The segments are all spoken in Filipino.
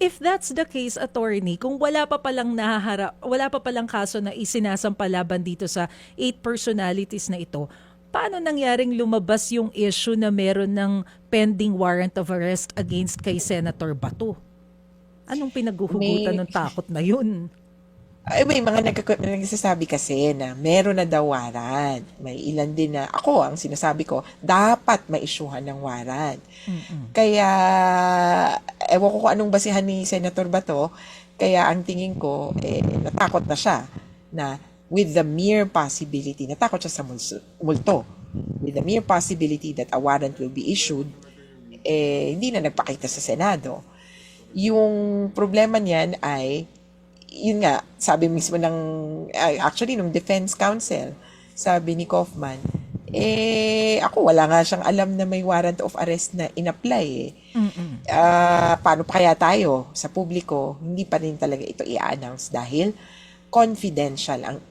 if that's the case, attorney, kung wala pa palang kaso na isinasampalaban dito sa 8 personalities na ito, paano nangyaring lumabas yung issue na meron ng pending warrant of arrest against kay Senator Bato? Anong pinaghuhugutan May ng takot na yun? may mga nagsasabi kasi na meron na daw warrant. May ilan din na ako ang sinasabi ko, dapat ma-issuehan ng warrant. Mm-mm. Kaya ewan ko kung anong basihan ni Senator Bato, kaya ang tingin ko natakot na siya na with the mere possibility, natakot siya sa multo. With the mere possibility that a warrant will be issued, hindi na nagpakita sa Senado. Yung problema niyan ay yun nga, sabi mismo ng, actually, nung Defense Counsel, sabi ni Kaufman, ako, wala nga siyang alam na may warrant of arrest na in-apply Mm-mm. Paano pa kaya tayo sa publiko, hindi pa rin talaga ito i-announce dahil confidential ang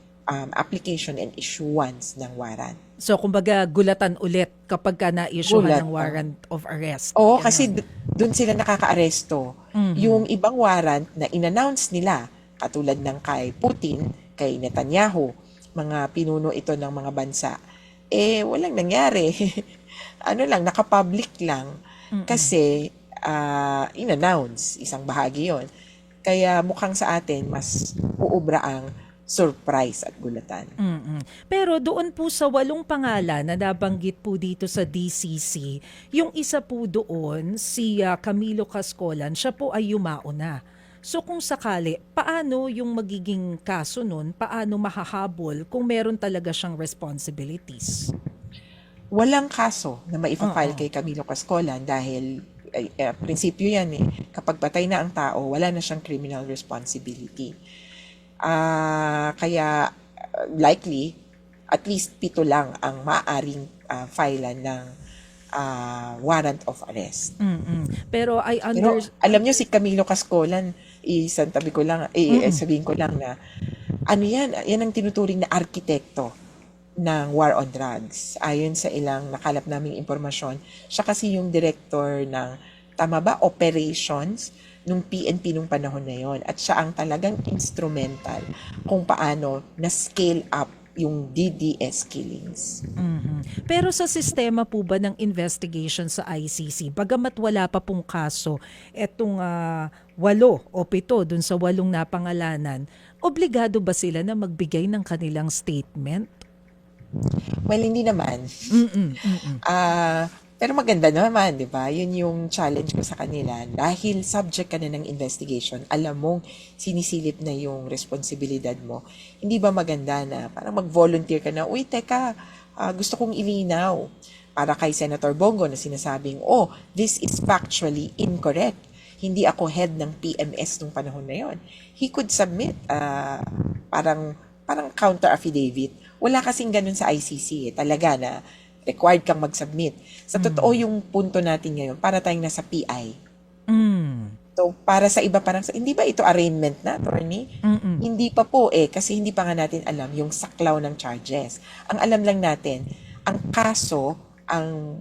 application and issuance ng warrant. So, kumbaga, gulatan ulit kapag ka na-issuehan Gulat. ng warrant of arrest. Oo, kasi Ganon. doon sila nakaka-aresto. Mhm. Yung ibang warrant na in-announce nila, katulad ng kay Putin, kay Netanyahu, mga pinuno ito ng mga bansa, walang nangyari. Ano lang, nakapublic lang. Kasi in-announce, isang bahagi yon. Kaya mukhang sa atin, mas uubra ang surprise at gulatan. Mm. Pero doon po sa 8 pangalan na nabanggit po dito sa DCC, yung isa po doon, si Camilo Cascolan, siya po ay yumao na. So kung sakali, paano yung magiging kaso nun? Paano mahahabol kung meron talaga siyang responsibilities? Walang kaso na maipafile Oo. kay Camilo Cascolan dahil prinsipyo yan kapag patay na ang tao, wala na siyang criminal responsibility. Kaya likely, at least 7 lang ang maaaring filean ng warrant of arrest. Pero I Pero alam nyo si Camilo Cascolan, isantabi ko lang, sabihin ko lang na ano yan ang tinuturing na arkitekto ng war on drugs. Ayon sa ilang nakalap naming impormasyon, siya kasi yung director ng, tama ba, operations nung PNP nung panahon na yon. At siya ang talagang instrumental kung paano na-scale up yung DDS killings. Pero sa sistema po ba ng investigation sa ICC, bagamat wala pa pong kaso, etong 8 o 7 dun sa 8 napangalanan, obligado ba sila na magbigay ng kanilang statement? Well, hindi naman. Mm-mm, mm-mm. Pero maganda naman, di ba? Yun yung challenge ko sa kanila. Dahil subject ka na ng investigation, alam mong sinisilip na yung responsibilidad mo. Hindi ba maganda na parang mag-volunteer ka na, uy, teka, gusto kong ilinaw. Para kay Senator Bongo na sinasabing, this is factually incorrect. Hindi ako head ng PMS nung panahon na yon. He could submit parang counter affidavit. Wala kasing ganun sa ICC talaga na required kang mag-submit. Sa totoo yung punto natin ngayon, para tayong nasa PI. Mm. So, para sa iba parang, hindi ba ito arraignment na, attorney? Mm-mm. Hindi pa po kasi hindi pa nga natin alam yung saklaw ng charges. Ang alam lang natin, ang kaso, ang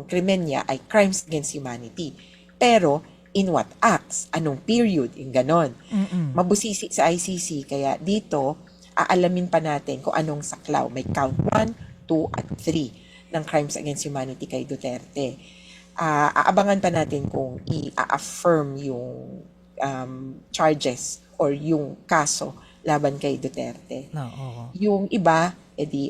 krimen niya ay crimes against humanity. Pero, in what acts? Anong period? Yung ganon. Mm-mm. Mabusisi sa ICC, kaya dito, aalamin pa natin kung anong saklaw. May count 1, 2, at 3 ng crimes against humanity kay Duterte. Aabangan pa natin kung i-affirm yung charges or yung kaso laban kay Duterte. No, oo. Yung iba,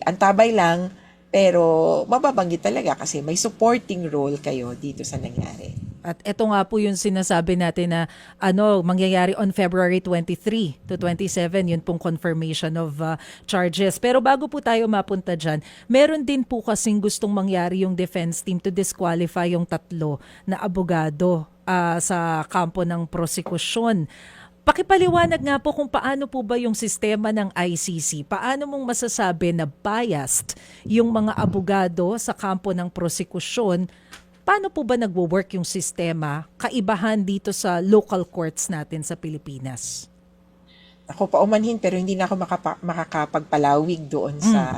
antabay lang, pero mababanggit talaga kasi may supporting role kayo dito sa nangyari. At ito nga po yung sinasabi natin na mangyayari on February 23 to 27, yun pong confirmation of charges. Pero bago po tayo mapunta dyan, meron din po kasing gustong mangyari yung defense team to disqualify yung 3 na abogado sa kampo ng prosekusyon. Pakipaliwanag nga po kung paano po ba yung sistema ng ICC. Paano mong masasabi na biased yung mga abogado sa kampo ng prosekusyon? Paano po ba nagwo-work yung sistema kaibahan dito sa local courts natin sa Pilipinas? Ako paumanhin pero hindi na ako makakapagpalawig doon sa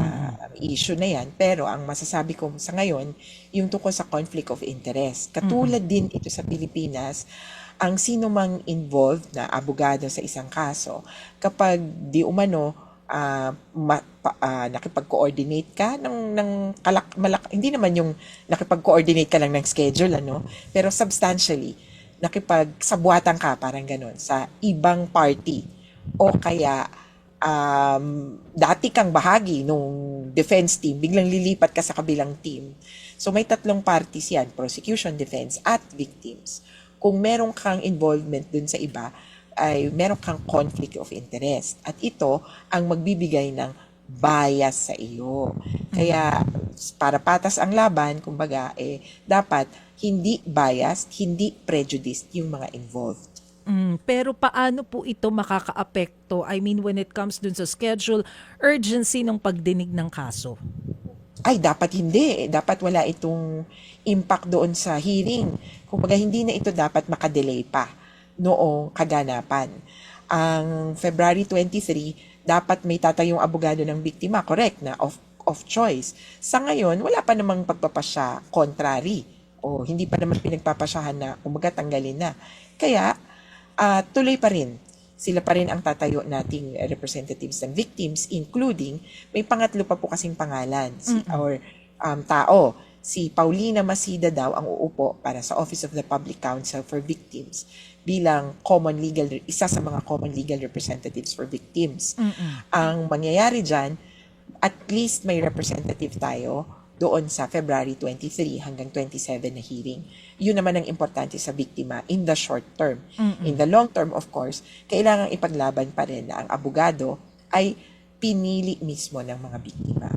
issue na yan. Pero ang masasabi ko sa ngayon, yung tungkol sa conflict of interest. Katulad din ito sa Pilipinas, ang sino mang involved na abogado sa isang kaso, kapag di umano nakipag-coordinate ka hindi naman yung nakipag-coordinate ka lang ng schedule, ano, pero substantially, nakipagsabuatan ka, parang ganon, sa ibang party, o kaya dati kang bahagi nung defense team, biglang lilipat ka sa kabilang team. So may tatlong parties yan, prosecution, defense, at victims. Kung meron kang involvement dun sa iba, ay meron kang conflict of interest. At ito ang magbibigay ng bias sa iyo. Kaya para patas ang laban, kumbaga, dapat hindi biased, hindi prejudiced yung mga involved. Pero paano po ito makakaapekto? I mean, when it comes dun sa schedule, urgency ng pagdinig ng kaso. Ay, dapat hindi. Dapat wala itong impact doon sa hearing. Kumbaga, hindi na ito dapat makadelay pa noong kaganapan. Ang February 23, dapat may tatayong abogado ng biktima, correct, na of choice. Sa ngayon, wala pa namang pagpapasya contrary o hindi pa naman pinagpapasyahan na kumbaga tanggalin na. Kaya, tuloy pa rin. Sila pa rin ang tatayo nating representatives ng victims, including, may pangatlo pa po kasing pangalan, tao. Si Paulina Masida daw ang uupo para sa Office of the Public Counsel for Victims bilang isa sa mga common legal representatives for victims. Ang mangyayari dyan, at least may representative tayo doon sa February 23 hanggang 27 na hearing. Yun naman ang importante sa biktima in the short term. In the long term, of course, kailangang ipaglaban pa rin na ang abogado ay pinili mismo ng mga biktima.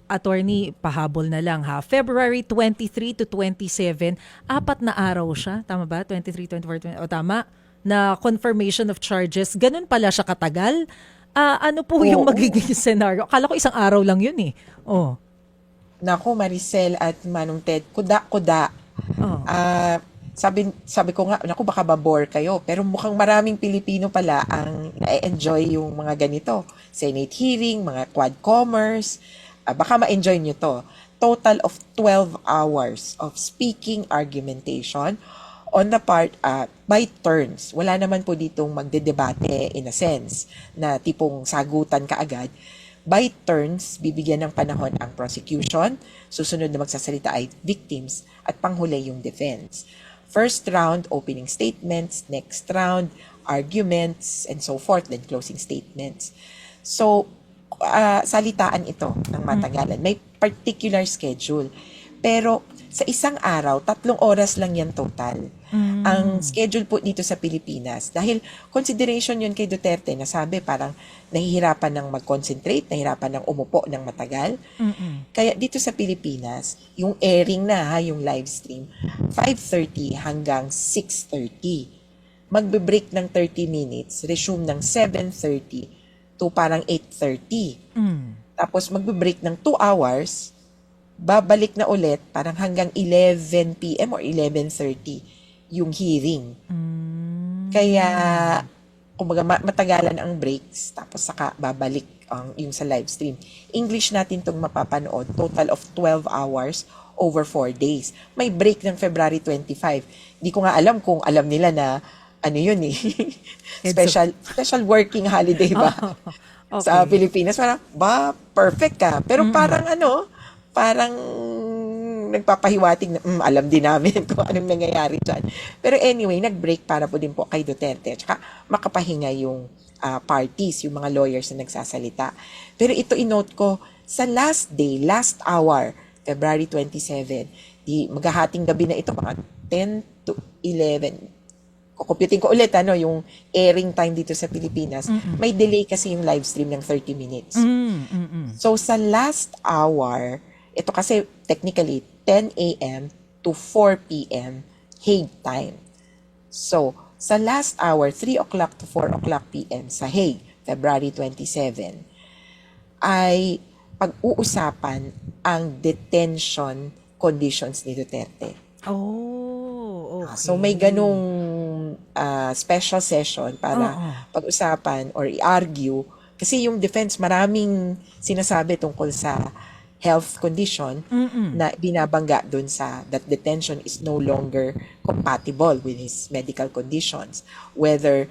Attorney, pahabol na lang ha. February 23 to 27, 4 na araw siya. Tama ba? 23, 24, 20. O tama? Na confirmation of charges. Ganun pala siya katagal? Ano po yung magiging scenario? Akala ko isang araw lang yun eh. Oh. Naku, Maricel at Manong Ted, kuda-kuda. Sabi ko nga, naku, baka babore kayo. Pero mukhang maraming Pilipino pala ang na-enjoy yung mga ganito. Senate hearing, mga quad-commerce. Baka ma-enjoy nyo to. Total of 12 hours of speaking argumentation on the part, by turns. Wala naman po ditong magdedebate in a sense, na tipong sagutan ka agad. By turns, bibigyan ng panahon ang prosecution, susunod na magsasalita ay victims, at panghuli yung defense. First round, opening statements. Next round, arguments, and so forth, then closing statements. So, salitaan ito ng matagalan. May particular schedule. Pero sa isang araw, 3 oras lang yan total. Ang schedule po dito sa Pilipinas, dahil consideration yun kay Duterte, na sabi parang nahihirapan ng mag-concentrate, nahihirapan ng umupo ng matagal. Kaya dito sa Pilipinas, yung airing na, yung live stream, 5:30 hanggang 6:30. Magbe-break ng 30 minutes, resume ng 7:30 to parang 8:30. Tapos magbe-break ng 2 hours, babalik na ulit parang hanggang 11 p.m. or 11:30 yung hearing. Kaya, kumbaga matagalan ang breaks, tapos saka babalik yung sa live stream. English natin itong mapapanood, total of 12 hours over 4 days. May break ng February 25. Di ko nga alam kung alam nila na ano yun eh. special working holiday ba? Okay. Sa Pilipinas, parang, perfect ka. Pero parang nagpapahiwatig na, alam din namin kung anong nangyayari dyan. Pero anyway, nag-break para po din po kay Duterte. Tsaka makapahinga yung parties, yung mga lawyers na nagsasalita. Pero ito inote ko, sa last day, last hour, February 27, maghahating gabi na ito, mga 10 to 11. Kukumputin ko ulit, yung airing time dito sa Pilipinas. May delay kasi yung live stream ng 30 minutes. So, sa last hour, ito kasi technically 10 a.m. to 4 p.m. Hague time. So, sa last hour, 3 o'clock to 4 o'clock p.m. sa Hague, February 27, ay pag-uusapan ang detention conditions ni Duterte. Oh, okay. So, may ganung special session para pag-usapan or i-argue. Kasi yung defense, maraming sinasabi tungkol sa health condition na binabangga dun sa that detention is no longer compatible with his medical conditions. Whether,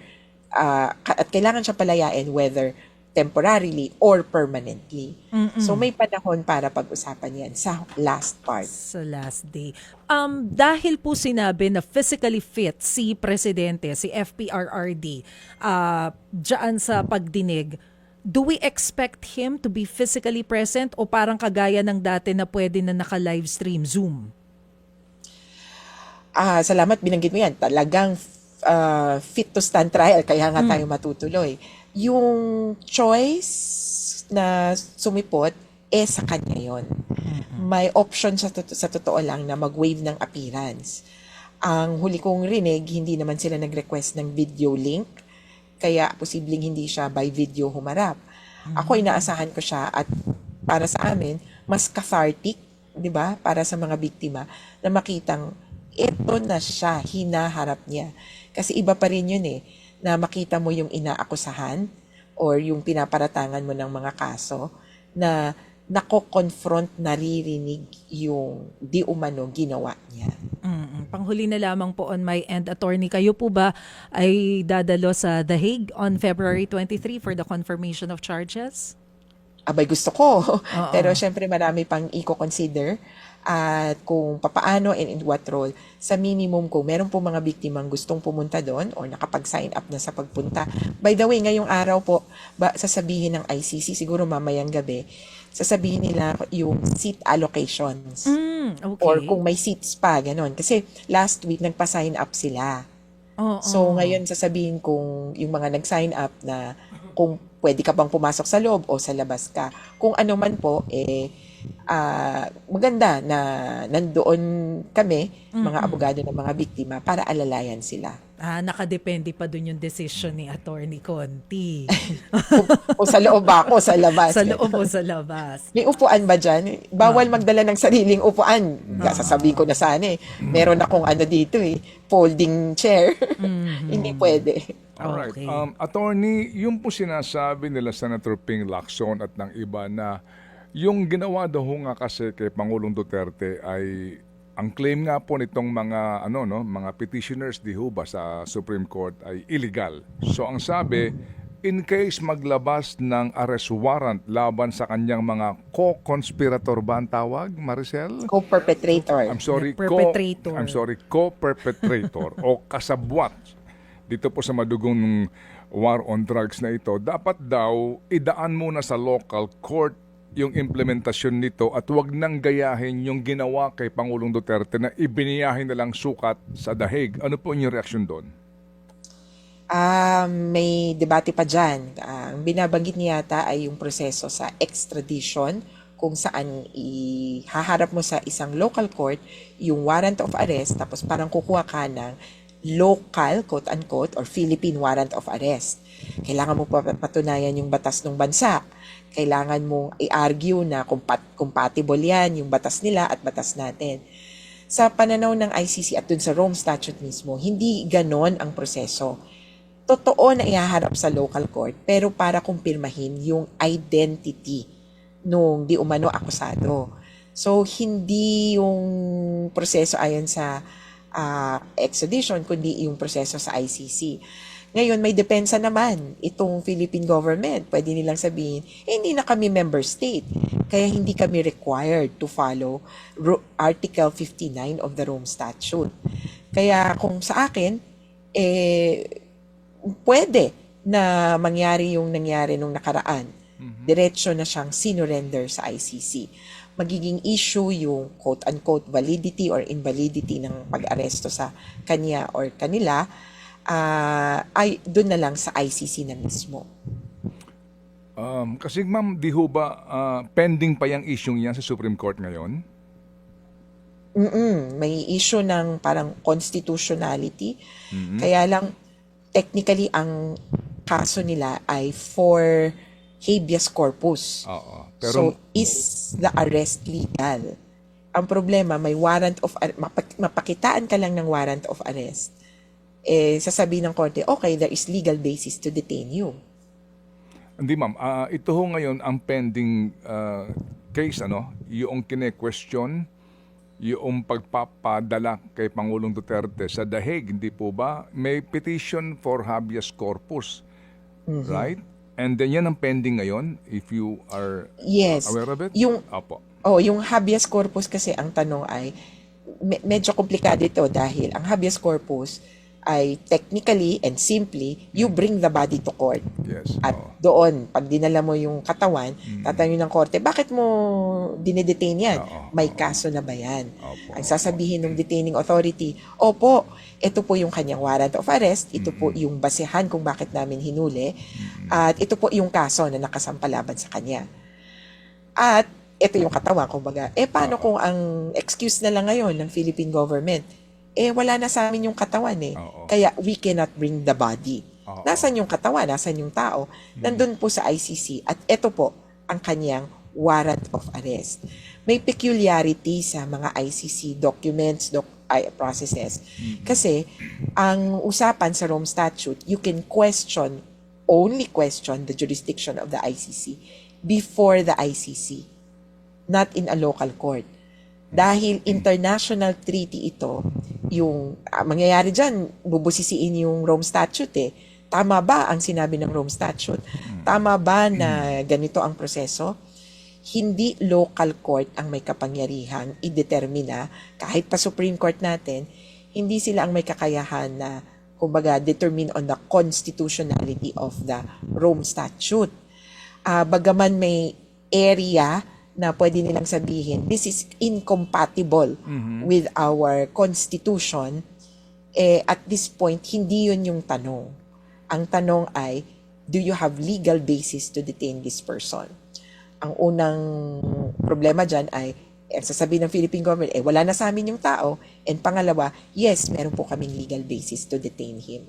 at kailangan siya palayain whether temporarily or permanently. So may panahon para pag-usapan yan sa last part. Sa last day. Dahil po sinabi na physically fit si Presidente, si FPRRD, dyan sa pagdinig, do we expect him to be physically present o parang kagaya ng dati na pwede na naka-livestream, Zoom? Salamat, binanggit mo yan. Talagang fit to stand trial, kaya nga tayo matutuloy. Yung choice na sumipot, sa kanya yon. May option sa totoo lang na mag-waive ng appearance. Ang huli kong rinig, hindi naman sila nag-request ng video link, kaya posibleng hindi siya by video humarap. Ako inaasahan ko siya at para sa amin, mas cathartic, di ba, para sa mga biktima na makitang ito na siya, hinaharap niya. Kasi iba pa rin yun na makita mo yung inaakusahan or yung pinaparatangan mo ng mga kaso na nako-confront, naririnig yung di umano ginawa niya. Panghuli na lamang po on my end, attorney, kayo po ba ay dadalo sa The Hague on February 23 for the confirmation of charges? Abay, gusto ko. Pero syempre marami pang i-consider at kung papaano and in what role. Sa minimum, kung meron po mga biktimang gustong pumunta doon or nakapag-sign up na sa pagpunta. By the way, ngayong araw po, sasabihin ng ICC, siguro mamayang gabi, sasabihin nila yung seat allocations. Okay. Or kung may seats pa, ganon. Kasi last week, nagpa-sign up sila. So ngayon, sasabihin kung yung mga nag-sign up na kung pwede ka bang pumasok sa loob o sa labas ka. Kung ano man po, maganda na nandoon kami, mga abogado ng mga biktima, para alalayan sila. Nakadepende pa dun yung decision ni Attorney Conti. O sa loob ba ako, sa labas. Sa loob o sa labas. May upuan ba dyan? Bawal magdala ng sariling upuan. Sasabihin ko na sana Meron akong dito folding chair. Hindi pwede. Alright. Okay. Attorney, yung po sinasabi nila Senator Ping Lacson at ng iba na yung ginawa daw nga kasi kay Pangulong Duterte ay ang claim nga po nitong mga mga petitioners di ho ba sa Supreme Court ay illegal. So ang sabi, in case maglabas ng arrest warrant laban sa kanyang mga co-conspirator ba ang tawag, Maricel? Co-perpetrator. Perpetrator. Co-perpetrator o kasabwat dito po sa madugong war on drugs na ito. Dapat daw idaan muna sa local court yung implementasyon nito at wag nang gayahin yung ginawa kay Pangulong Duterte na ibiniyahin na lang sukat sa The Hague. Ano po yung reaksyon doon? May debate pa dyan. Ang binabanggit niya yata ay yung proseso sa extradition kung saan ihaharap mo sa isang local court yung warrant of arrest tapos parang kukuha ka ng local, quote-unquote, or Philippine warrant of arrest. Kailangan mo patunayan yung batas ng bansa. Kailangan mong i-argue na compatible yan, yung batas nila at batas natin. Sa pananaw ng ICC at dun sa Rome Statute mismo, hindi ganon ang proseso. Totoo na ihaharap sa local court, pero para kumpirmahin yung identity nung di umano akusado. So, hindi yung proseso ayon sa extradition, kundi yung proseso sa ICC. Ngayon, may depensa naman itong Philippine government. Pwede nilang sabihin, hindi na kami member state. Kaya hindi kami required to follow Article 59 of the Rome Statute. Kaya kung sa akin, pwede na mangyari yung nangyari nung nakaraan. Diretso na siyang sinurrender sa ICC. Magiging issue yung quote-unquote validity or invalidity ng pag-aresto sa kanya or kanila, ay doon na lang sa ICC na mismo. Kasi ma'am, di ho ba pending pa yung issue yan sa Supreme Court ngayon? May issue ng parang constitutionality. Kaya lang, technically, ang kaso nila ay for habeas corpus. Pero, So, is the arrest legal? Ang problema, may warrant of mapakitaan ka lang ng warrant of arrest. Sasabihin ng korte, okay, there is legal basis to detain you. hindi ma'am, ito ho ngayon ang pending case, yung kine-question, yung pagpapadala kay Pangulong Duterte sa The Hague, hindi po ba? May petition for habeas corpus, right? And then yan ang pending ngayon, if you are Yes. aware of it? Yung Opo. yung habeas corpus kasi ang tanong ay medyo komplikado ito dahil ang habeas corpus ay technically and simply you bring the body to court. Yes. At doon, pag dinala mo yung katawan, tatanungin ng korte, bakit mo dinedetain yan? May kaso na ba yan? Ang sasabihin ng detaining authority, opo, ito po yung kanyang warrant of arrest, ito po yung basehan kung bakit namin hinuli, at ito po yung kaso na nakasampalaban sa kanya. At ito yung katawan, kumbaga. Paano kung ang excuse na lang ngayon ng Philippine government, wala na sa amin yung katawan Kaya we cannot bring the body. Nasaan yung katawan? Nasaan yung tao? Nandun po sa ICC. At ito po ang kanyang warrant of arrest. May peculiarity sa mga ICC documents, processes. Kasi ang usapan sa Rome Statute, you can only question the jurisdiction of the ICC before the ICC, not in a local court. Dahil international treaty ito, yung mangyayari dyan, bubusisiin yung Rome Statute Tama ba ang sinabi ng Rome Statute? Tama ba na ganito ang proseso? Hindi local court ang may kapangyarihang idetermina, kahit pa Supreme Court natin, hindi sila ang may kakayahan na, kumbaga, determine on the constitutionality of the Rome Statute. Bagaman may area na pwede nilang sabihin, this is incompatible with our Constitution, at this point, hindi yun yung tanong. Ang tanong ay, do you have legal basis to detain this person? Ang unang problema dyan ay, sasabihin ng Philippine government, wala na sa amin yung tao. And pangalawa, yes, meron po kaming legal basis to detain him.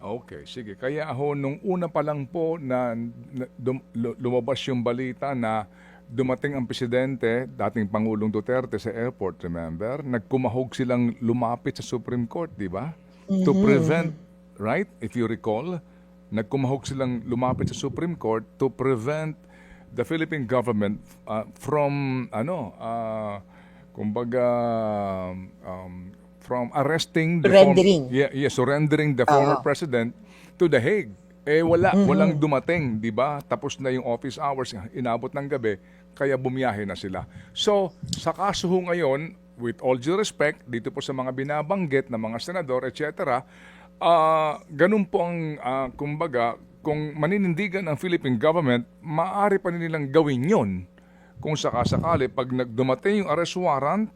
Okay, sige. Kaya nung una pa lang po na lumabas yung balita na dumating ang presidente, dating Pangulong Duterte sa airport, remember? Nagkumahog silang lumapit sa Supreme Court, di ba? To prevent, right? If you recall, nagkumahog silang lumapit sa Supreme Court to prevent the Philippine government from, kumbaga, from arresting surrendering the former president to the Hague. Walang dumating, di ba? Tapos na yung office hours, inabot ng gabi, kaya bumiyahe na sila. So, sa kaso ho ngayon, with all due respect, dito po sa mga binabanggit na mga senador, etc., ganun po ang, kumbaga, kung maninindigan ang Philippine government, maaari pa nilang gawin yon. Kung sakasakali, pag nagdumating yung arrest warrant,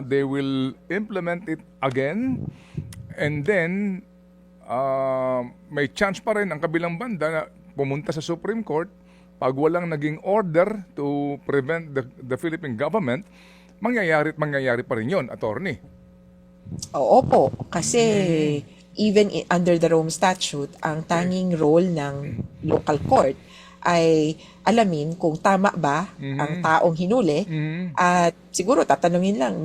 they will implement it again, and then, may chance pa rin ang kabilang banda na pumunta sa Supreme Court. Pag walang naging order to prevent the Philippine government, mangyayari pa rin yun, attorney. Oo po, kasi even under the Rome Statute, ang tanging role ng local court ay alamin kung tama ba ang taong hinuli at siguro tatanungin lang,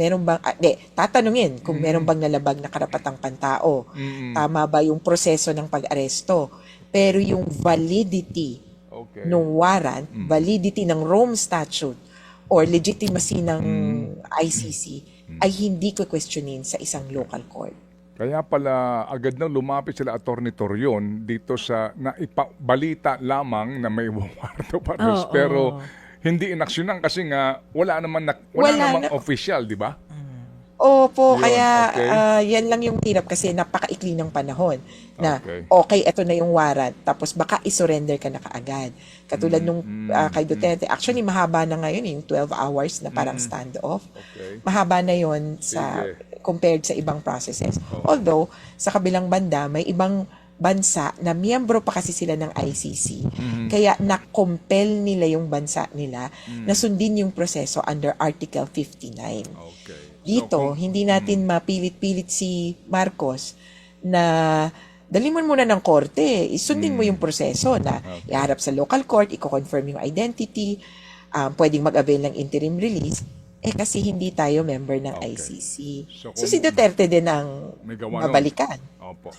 tatanungin kung meron bang nalabag na karapatang pantao. Tama ba yung proseso ng pag-aresto? Pero yung validity ng warrant, validity ng Rome Statute or legitimacy ng ICC ay hindi ko questionin sa isang local court. Kaya pala agad nang lumapit sila Attorney Torion dito sa naipabalita lamang na may warrant of arrest, pero hindi inaksyonan kasi nga wala namang official, di ba? Opo, Yun, kaya okay. yan lang yung hirap kasi napakaikli ng panahon na okay, ito na yung warrant, tapos baka isurrender ka na kaagad. Katulad nung kay Duterte, actually mahaba na ngayon yung 12 hours na parang standoff. Okay. Mahaba na yon compared sa ibang processes. Although, sa kabilang banda, may ibang bansa na miyembro pa kasi sila ng ICC. Kaya na-compel nila yung bansa nila na sundin yung proseso under Article 59. Okay. Dito, hindi natin mapilit-pilit si Marcos na dali mo muna ng korte, isundin mo yung proseso na iharap sa local court, i-confirm yung identity, pwedeng mag-avail ng interim release, kasi hindi tayo member ng ICC. So si Duterte din ang may gawa nun. mabalikan. Opo.